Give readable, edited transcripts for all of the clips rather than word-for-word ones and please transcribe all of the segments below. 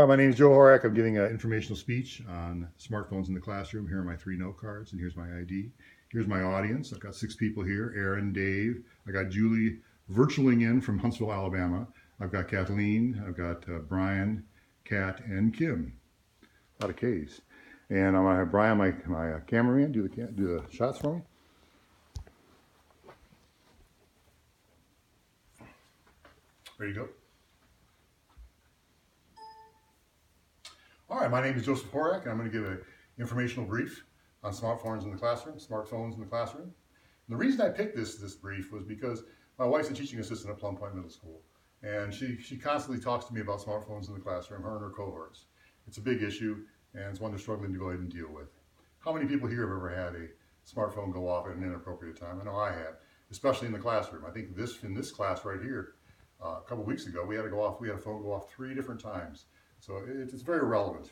Hi, my name is Joe Horak. I'm giving an informational speech on smartphones in the classroom. Here are my 3 note cards, and here's my ID. Here's my audience. I've got 6 people here: Aaron, Dave. I got Julie virtualing in from Huntsville, Alabama. I've got Kathleen. I've got Brian, Kat, and Kim. A lot of K's. And I'm going to have Brian, my cameraman, do the shots for me. Ready to go? All right, my name is Joseph Horak, and I'm going to give an informational brief on smartphones in the classroom. And the reason I picked this brief was because my wife's a teaching assistant at Plum Point Middle School, and she constantly talks to me about smartphones in the classroom, her and her cohorts. It's a big issue, and it's one they're struggling to go ahead and deal with. How many people here have ever had a smartphone go off at an inappropriate time? I know I have, especially in the classroom. I think in this class right here, a couple weeks ago, we had a phone go off 3 different times. So it's very relevant.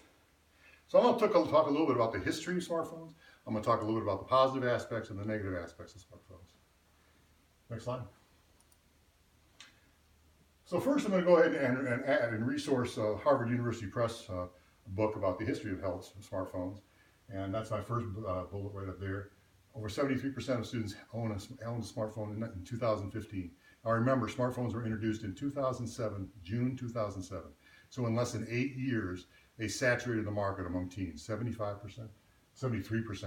So I'm going to talk a little bit about the history of smartphones. I'm going to talk a little bit about the positive aspects and the negative aspects of smartphones. Next slide. So first I'm going to go ahead and add and resource Harvard University Press book about the history of health smartphones. And that's my first bullet right up there. Over 73% of students own a smartphone in 2015. Now remember, smartphones were introduced in 2007, June 2007. So in less than 8 years, they saturated the market among teens. 73%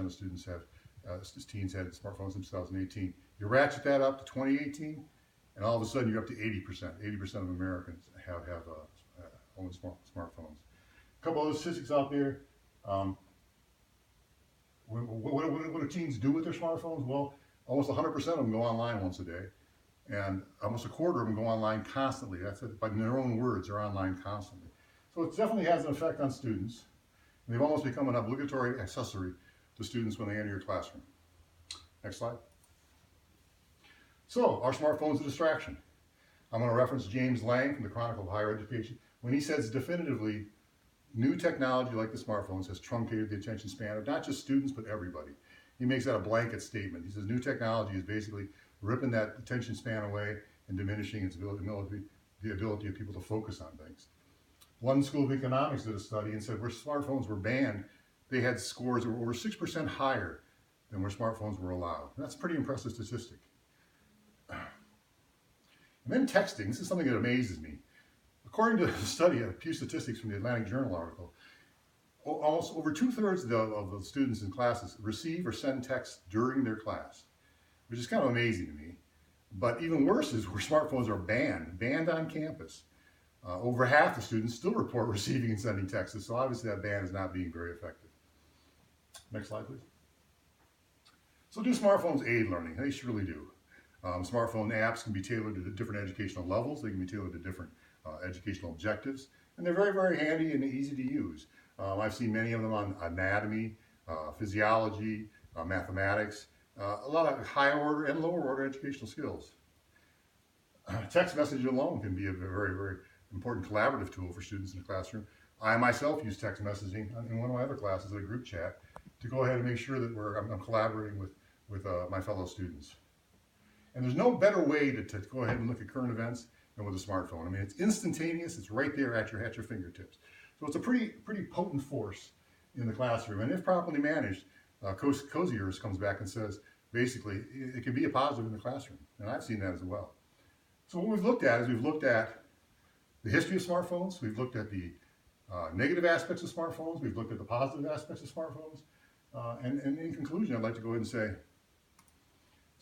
of students teens had smartphones in 2018. You ratchet that up to 2018, and all of a sudden you're up to 80%. 80% of Americans own smartphones. A couple other statistics out there. What do teens do with their smartphones? Well, almost 100% of them go online once a day. And almost a quarter of them go online constantly. That's it. By their own words, they're online constantly. So it definitely has an effect on students. And they've almost become an obligatory accessory to students when they enter your classroom. Next slide. So, are smartphones a distraction? I'm going to reference James Lang from the Chronicle of Higher Education when he says definitively, new technology like the smartphones has truncated the attention span of not just students, but everybody. He makes that a blanket statement. He says new technology is basically ripping that attention span away and diminishing the ability of people to focus on things. London School of Economics did a study and said where smartphones were banned, they had scores that were over 6% higher than where smartphones were allowed. And that's a pretty impressive statistic. And then texting, this is something that amazes me. According to a study of Pew Statistics from the Atlantic Journal article, almost over 2/3 of the students in classes receive or send texts during their class, which is kind of amazing to me. But even worse is where smartphones are banned on campus. Over half the students still report receiving and sending texts, so obviously that ban is not being very effective. Next slide, please. So do smartphones aid learning? They surely do. Smartphone apps can be tailored to different educational levels. They can be tailored to different educational objectives, and they're very, very handy and easy to use. I've seen many of them on anatomy, physiology, mathematics, a lot of higher order and lower order educational skills. Text messaging alone can be a very, very important collaborative tool for students in the classroom. I myself use text messaging in one of my other classes, a group chat, to go ahead and make sure that I'm collaborating with my fellow students. And there's no better way to go ahead and look at current events than with a smartphone. I mean, it's instantaneous. It's right there at your fingertips. So it's a pretty potent force in the classroom. And if properly managed, Coziers comes back and says, basically, it can be a positive in the classroom. And I've seen that as well. So what we've looked at is we've looked at the history of smartphones. We've looked at the negative aspects of smartphones. We've looked at the positive aspects of smartphones. And in conclusion, I'd like to go ahead and say,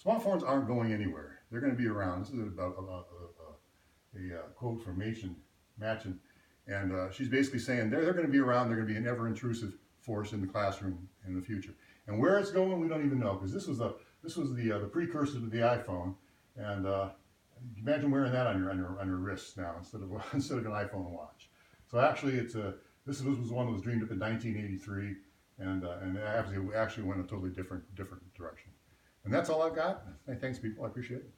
smartphones aren't going anywhere. They're going to be around. This is a quote from Machen, and she's basically saying they're going to be around. They're going to be an ever-intrusive force in the classroom in the future. And where it's going, we don't even know, because this was the precursor to the iPhone. And imagine wearing that on your wrist now instead of an iPhone watch. So actually, this was one that was dreamed up in 1983, and it actually went a totally different direction. And that's all I've got. Thanks, people. I appreciate it.